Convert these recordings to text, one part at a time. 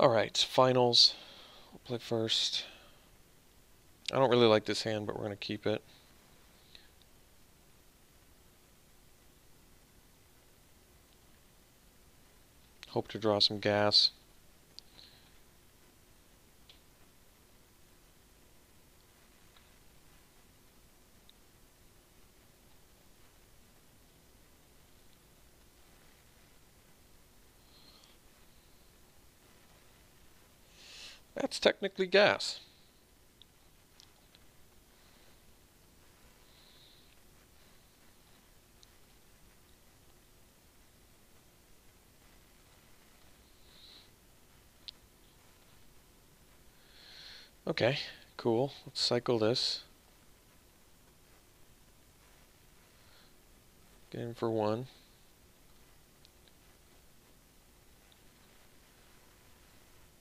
Alright, finals. We'll play first. I don't really like this hand, but we're going to keep it. Hope to draw some gas. That's technically gas. Okay, cool. Let's cycle this. Get in for one.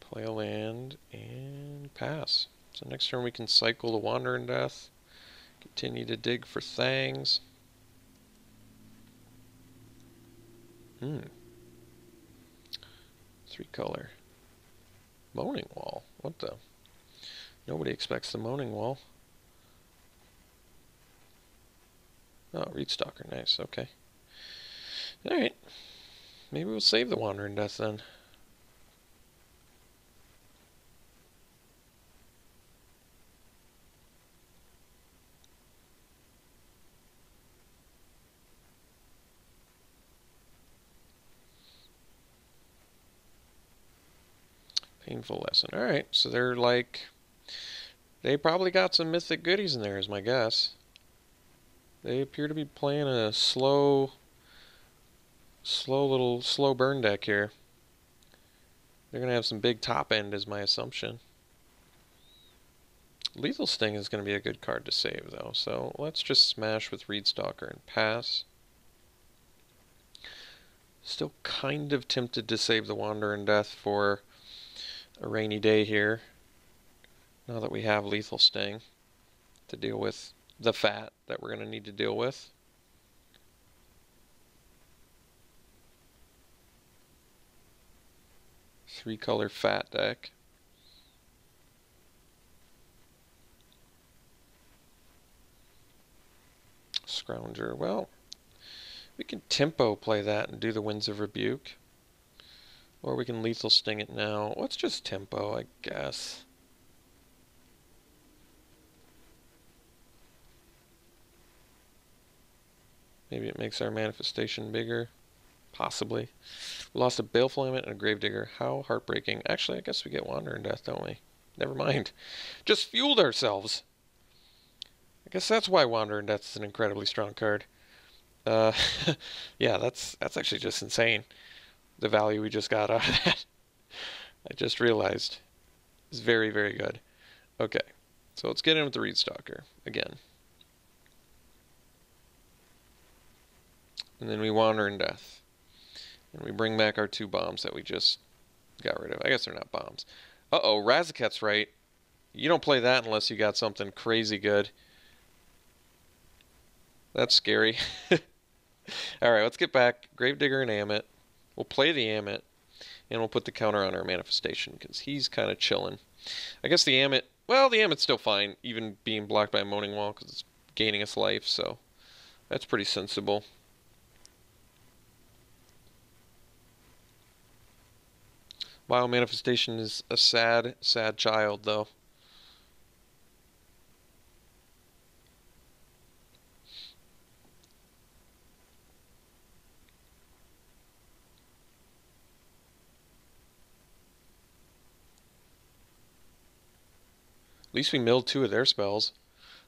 Play a land and pass. So next turn we can cycle the Wandering Death. Continue to dig for Thangs. Three color. Moaning Wall. What the? Nobody expects the Moaning Wall. Oh, Reed Stalker. Nice. Okay. Alright. Maybe we'll save the Wandering Death then. Painful Lesson. Alright, so they're like... They probably got some mythic goodies in there, is my guess. They appear to be playing a slow burn deck here. They're going to have some big top end, is my assumption. Lethal Sting is going to be a good card to save, though, so let's just smash with Reed Stalker and pass. Still kind of tempted to save the Wandering Death for a rainy day here, now that we have Lethal Sting to deal with the fat that we're going to need to deal with. Three color fat deck. Scrounger. Well, we can tempo play that and do the Winds of Rebuke. Or we can Lethal Sting it now. Let's just tempo, I guess. Maybe it makes our manifestation bigger. Possibly. We lost a Baleful Lament and a Gravedigger. How heartbreaking. Actually, I guess we get Wandering Death, don't we? Never mind. Just fueled ourselves. I guess that's why Wandering Death is an incredibly strong card. Yeah, that's actually just insane. The value we just got out of that. I just realized. It's very, very good. Okay, so let's get in with the Reed Stalker again. And then we Wandering Death. And we bring back our two bombs that we just got rid of. I guess they're not bombs. Uh-oh, Razaket's right. You don't play that unless you got something crazy good. That's scary. Alright, let's get back. Gravedigger and Amit. We'll play the Amit, and we'll put the counter on our manifestation, because he's kind of chilling. I guess the Amit... Well, the Amit's still fine, even being blocked by a Moaning Wall, because it's gaining us life, so that's pretty sensible. Wow, manifestation is a sad, sad child, though. At least we milled two of their spells.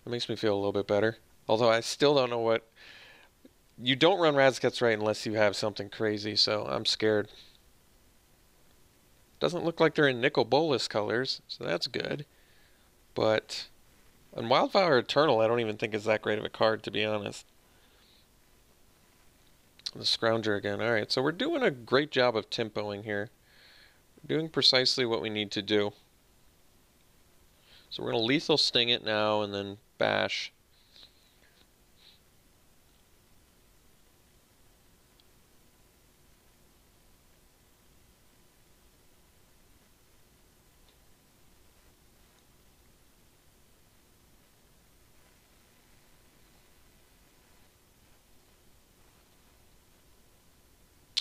That makes me feel a little bit better. Although I still don't know what... You don't run Razaket's right unless you have something crazy, so I'm scared. Doesn't look like they're in Nicol Bolas colors, so that's good. But on Wildfire Eternal, I don't even think is that great of a card, to be honest. The Scrounger again. Alright, so we're doing a great job of tempoing here. We're doing precisely what we need to do. So we're going to Lethal Sting it now and then bash.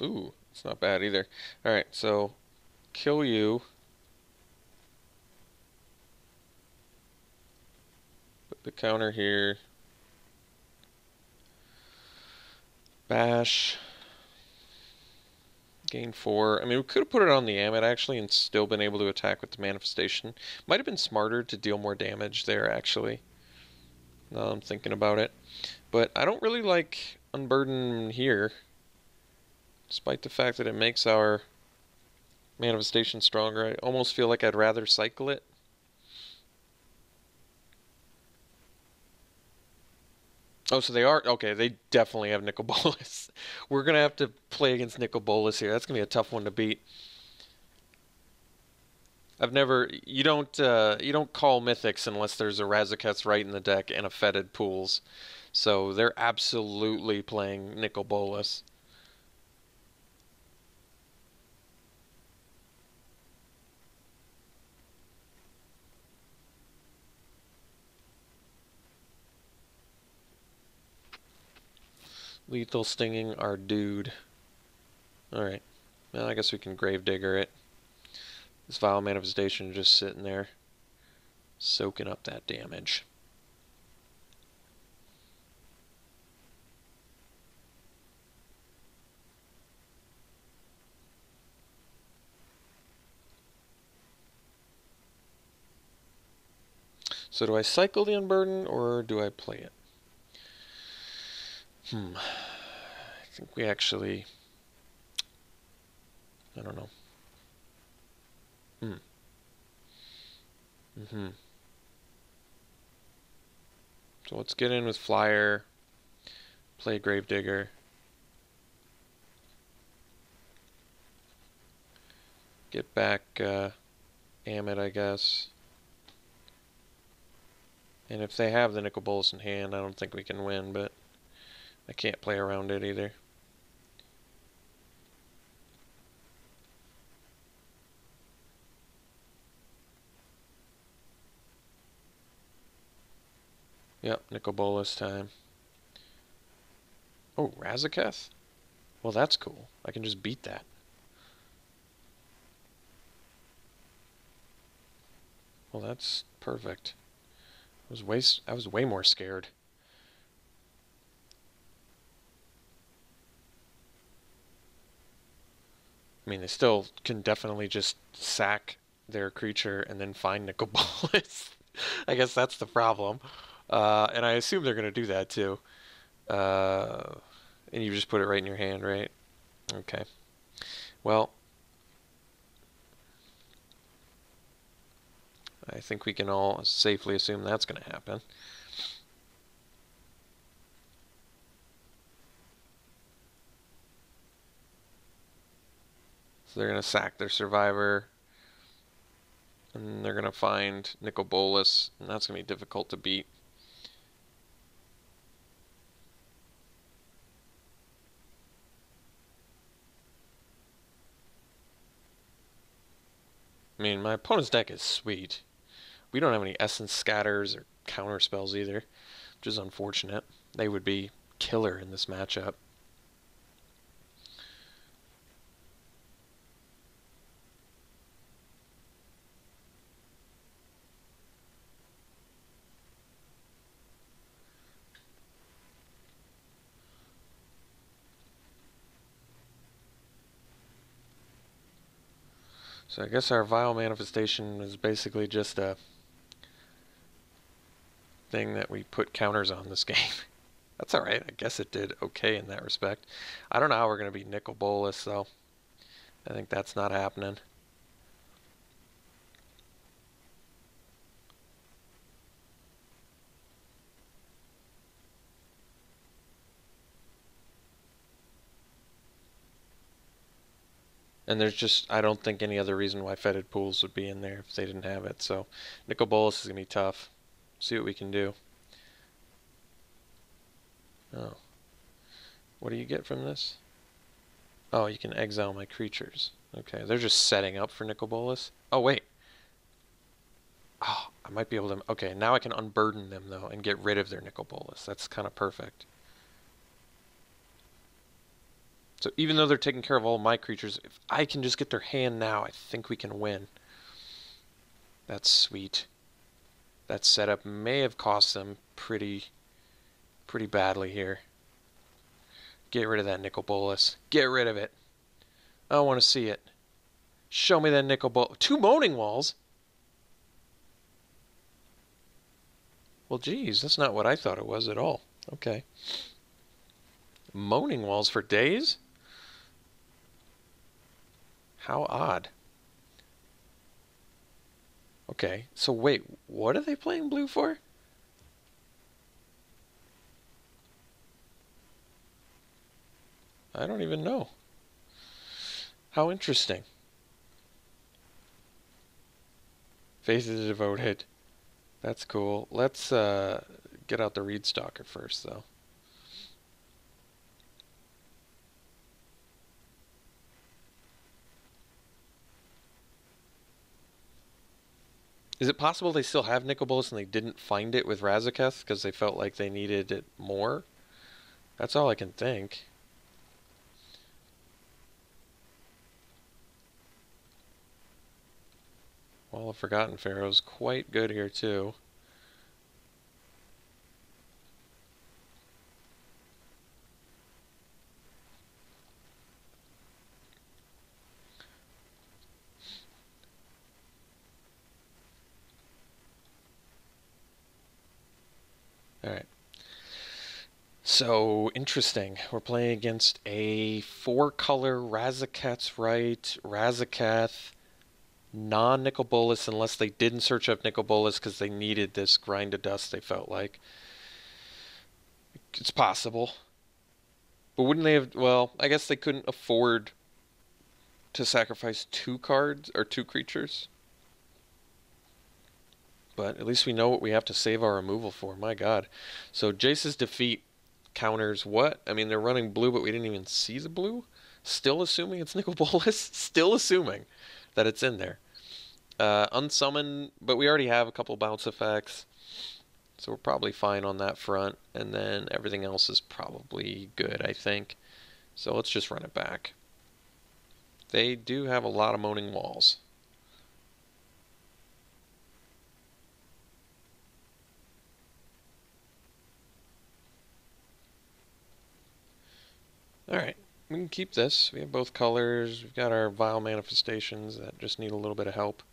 Ooh, it's not bad either. Alright, so kill you. Put the counter here. Bash. Gain 4. I mean, we could have put it on the Amit actually and still been able to attack with the manifestation. Might have been smarter to deal more damage there actually. Now I'm thinking about it. But I don't really like Unburden here. Despite the fact that it makes our manifestation stronger, I almost feel like I'd rather cycle it. Oh, so they are okay. They definitely have Nicol Bolas. We're gonna have to play against Nicol Bolas here. That's gonna be a tough one to beat. I've never. You don't call mythics unless there's a Razaketh's right in the deck and a Fetid Pools. So they're absolutely playing Nicol Bolas. Lethal Stinging our dude. Alright. Well, I guess we can Gravedigger it. This Vile Manifestation is just sitting there, soaking up that damage. So do I cycle the Unburden, or do I play it? I think we actually... I don't know. So let's get in with Flyer, play Gravedigger. Get back Amit, I guess. And if they have the Nicol Bolas in hand, I don't think we can win, but I can't play around it either. Yep, Nicol Bolas time. Oh, Razaketh? Well, that's cool. I can just beat that. Well, that's perfect. I was way more scared. I mean, they still can definitely just sack their creature and then find Nicol Bolas. I guess that's the problem. And I assume they're going to do that too. And you just put it right in your hand, right? Okay. Well, I think we can all safely assume that's going to happen. So they're going to sack their survivor. And they're going to find Nicol Bolas. And that's going to be difficult to beat. I mean, my opponent's deck is sweet. We don't have any Essence Scatters or counter spells either, which is unfortunate. They would be killer in this matchup. So I guess our Vile Manifestation is basically just a thing that we put counters on this game. That's alright. I guess it did okay in that respect. I don't know how we're going to beat Nicol Bolas, though. I think that's not happening. And there's just, I don't think any other reason why Fetid Pools would be in there if they didn't have it. So Nicol Bolas is going to be tough. See what we can do. Oh. What do you get from this? Oh, you can exile my creatures. Okay, they're just setting up for Nicol Bolas. Oh, wait. Oh, I might be able to... Okay, now I can unburden them, though, and get rid of their Nicol Bolas. That's kind of perfect. So even though they're taking care of all my creatures, if I can just get their hand now, I think we can win. That's sweet. That setup may have cost them pretty badly here. Get rid of that nicol bolas. Get rid of it. I don't want to see it. Show me that nicol bolas. 2 moaning walls? Well, geez, that's not what I thought it was at all. Okay. Moaning walls for days? How odd. Okay, so wait, what are they playing blue for? I don't even know. How interesting. Faith of the Devoted. That's cool. Let's get out the Reed Stalker first, though. Is it possible they still have nicol bolas and they didn't find it with Razaketh because they felt like they needed it more? That's all I can think. Wall of Forgotten Pharaoh's quite good here, too. Alright. So, interesting. We're playing against a 4-color Razaketh's Right, Razaketh, non-nicol bolas, unless they didn't search up nicol bolas because they needed this grind to dust, they felt like. It's possible. But wouldn't they have... Well, I guess they couldn't afford to sacrifice 2 cards, or 2 creatures. But at least we know what we have to save our removal for. My god. So Jace's defeat counters what? I mean, they're running blue, but we didn't even see the blue? Still assuming it's nicol bolas? Still assuming that it's in there. Unsummon, but we already have a couple bounce effects. So we're probably fine on that front. And then everything else is probably good, I think. So let's just run it back. They do have a lot of moaning walls. Alright, we can keep this. We have both colors. We've got our Vile Manifestations that just need a little bit of help.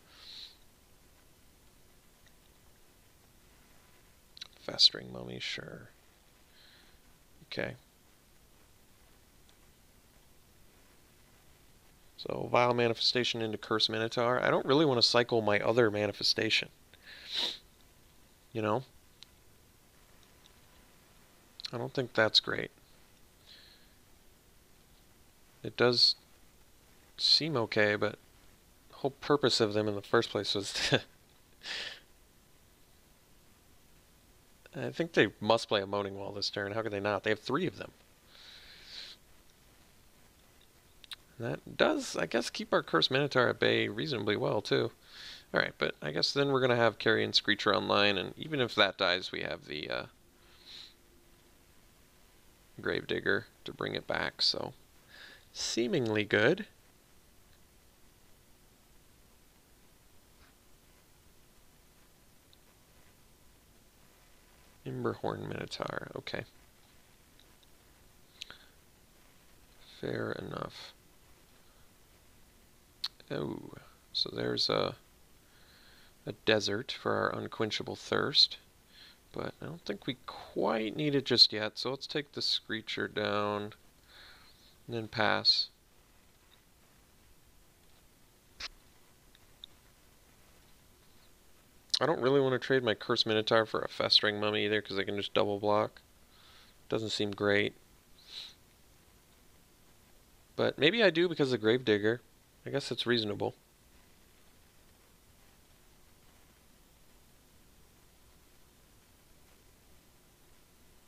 Festering Mummy, sure. Okay. So, Vile Manifestation into Curse Minotaur. I don't really want to cycle my other manifestation. You know? I don't think that's great. It does seem okay, but the whole purpose of them in the first place was to... I think they must play a Moaning Wall this turn. How could they not? They have 3 of them. That does, I guess, keep our Cursed Minotaur at bay reasonably well, too. Alright, but I guess then we're going to have Carrion Screecher online, and even if that dies, we have the Gravedigger to bring it back, so... Seemingly good. Emberhorn Minotaur, okay. Fair enough. Oh, so there's a desert for our Unquenchable Thirst. But I don't think we quite need it just yet, so let's take the Screecher down. And then pass. I don't really want to trade my Cursed Minotaur for a Festering Mummy either, because I can just double block. Doesn't seem great. But maybe I do because of Gravedigger. I guess it's reasonable.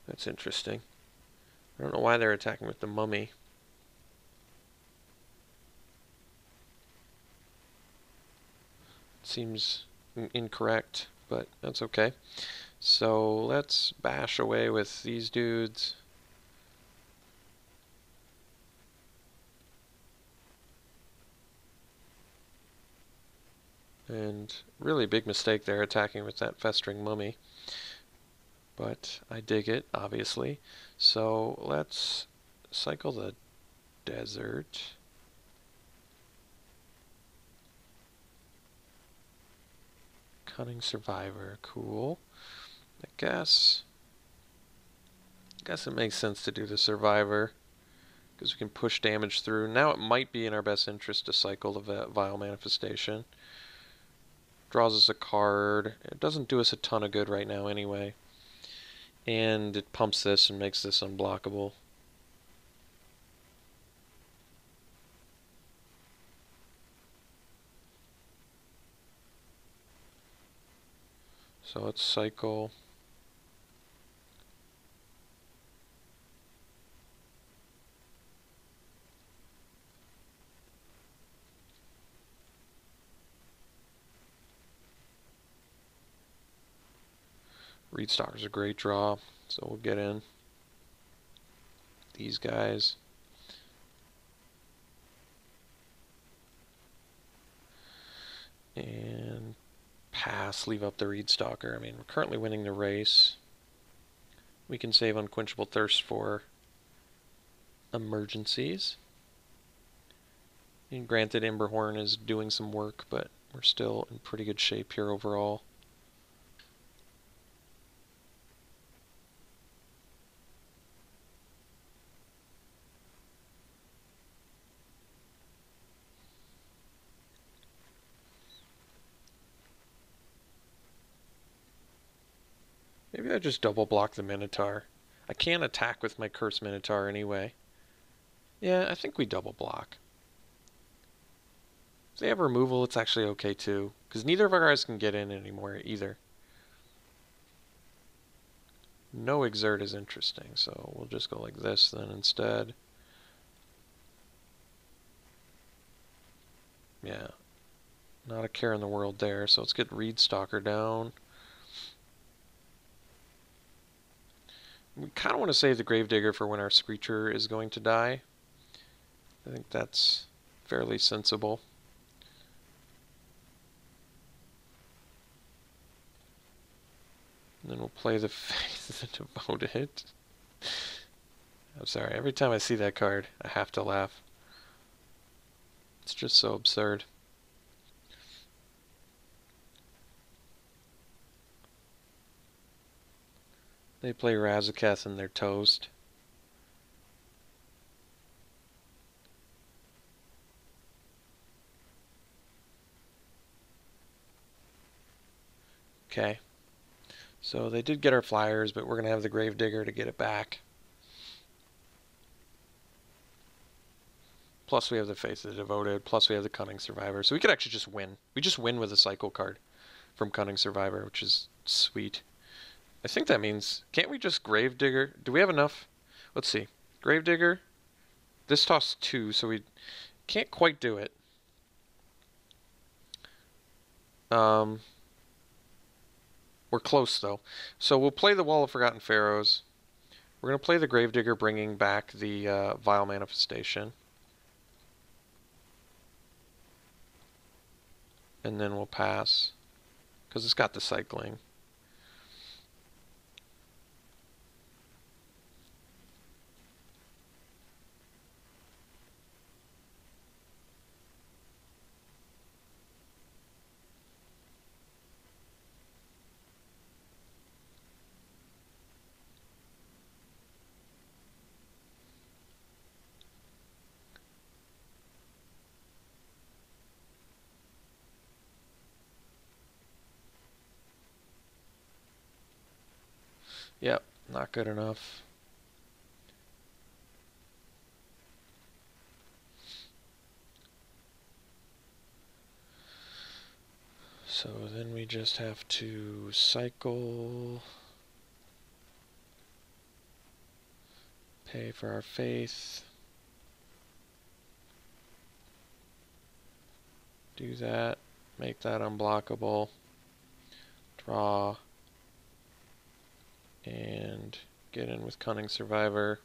That's interesting. I don't know why they're attacking with the Mummy. Seems incorrect, but that's okay. So let's bash away with these dudes. And really big mistake there attacking with that festering mummy. But I dig it, obviously. So let's cycle the desert. Cunning Survivor, cool. I guess it makes sense to do the Survivor because we can push damage through. Now it might be in our best interest to cycle the Vile Manifestation. Draws us a card. It doesn't do us a ton of good right now anyway. And it pumps this and makes this unblockable. So let's cycle. Reedstalker's a great draw, so we'll get in these guys. And pass, leave up the Reedstalker. I mean, we're currently winning the race. We can save Unquenchable Thirst for emergencies. And granted, Emberhorn is doing some work, but we're still in pretty good shape here overall. Maybe I just double block the Minotaur. I can't attack with my Cursed Minotaur anyway. Yeah, I think we double block. If they have removal, it's actually okay too, because neither of our guys can get in anymore either. No exert is interesting, so we'll just go like this then instead. Yeah, not a care in the world there, so let's get Reedstalker down. We kind of want to save the Gravedigger for when our Screecher is going to die. I think that's fairly sensible. And then we'll play the Faith of the Devoted. I'm sorry, every time I see that card, I have to laugh. It's just so absurd. They play Razaketh and they're toast. Okay. So they did get our flyers, but we're going to have the Gravedigger to get it back. Plus we have the Faith of the Devoted, plus we have the Cunning Survivor. So we could actually just win. We just win with a cycle card from Cunning Survivor, which is sweet. I think that means, can't we just Gravedigger? Do we have enough? Let's see. Gravedigger. This tossed 2, so we can't quite do it. We're close, though. So we'll play the Wall of Forgotten Pharaohs. We're going to play the Gravedigger, bringing back the Vile Manifestation. And then we'll pass, because it's got the cycling. Yep, not good enough. So then we just have to cycle, pay for our faith, do that, make that unblockable, draw, and get in with Cunning Survivor,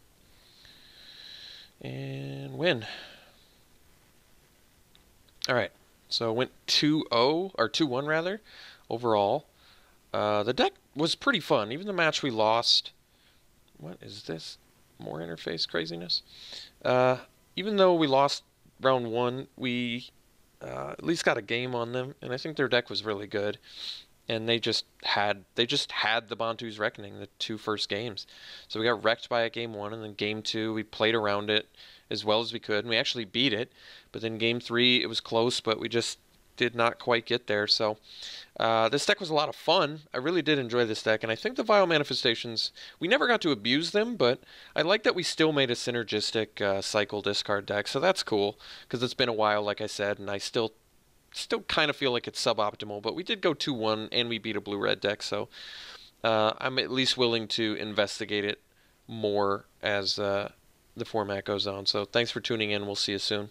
and win. Alright, So it went 2-0, or 2-1 rather, overall. The deck was pretty fun. Even the match we lost. What is this? More interface craziness? Uh, Even though we lost round one, we at least got a game on them, and I think their deck was really good. And they just had the Bantu's Reckoning the two first games. So we got wrecked by it game one, and then game two we played around it as well as we could, and we actually beat it. But then game three it was close, but we just did not quite get there. So this deck was a lot of fun. I really did enjoy this deck, and I think the Vile Manifestations, we never got to abuse them, but I like that we still made a synergistic cycle discard deck, so that's cool, because it's been a while, like I said, and I still kind of feel like it's suboptimal, but we did go 2-1, and we beat a blue-red deck, so I'm at least willing to investigate it more as the format goes on. So thanks for tuning in. We'll see you soon.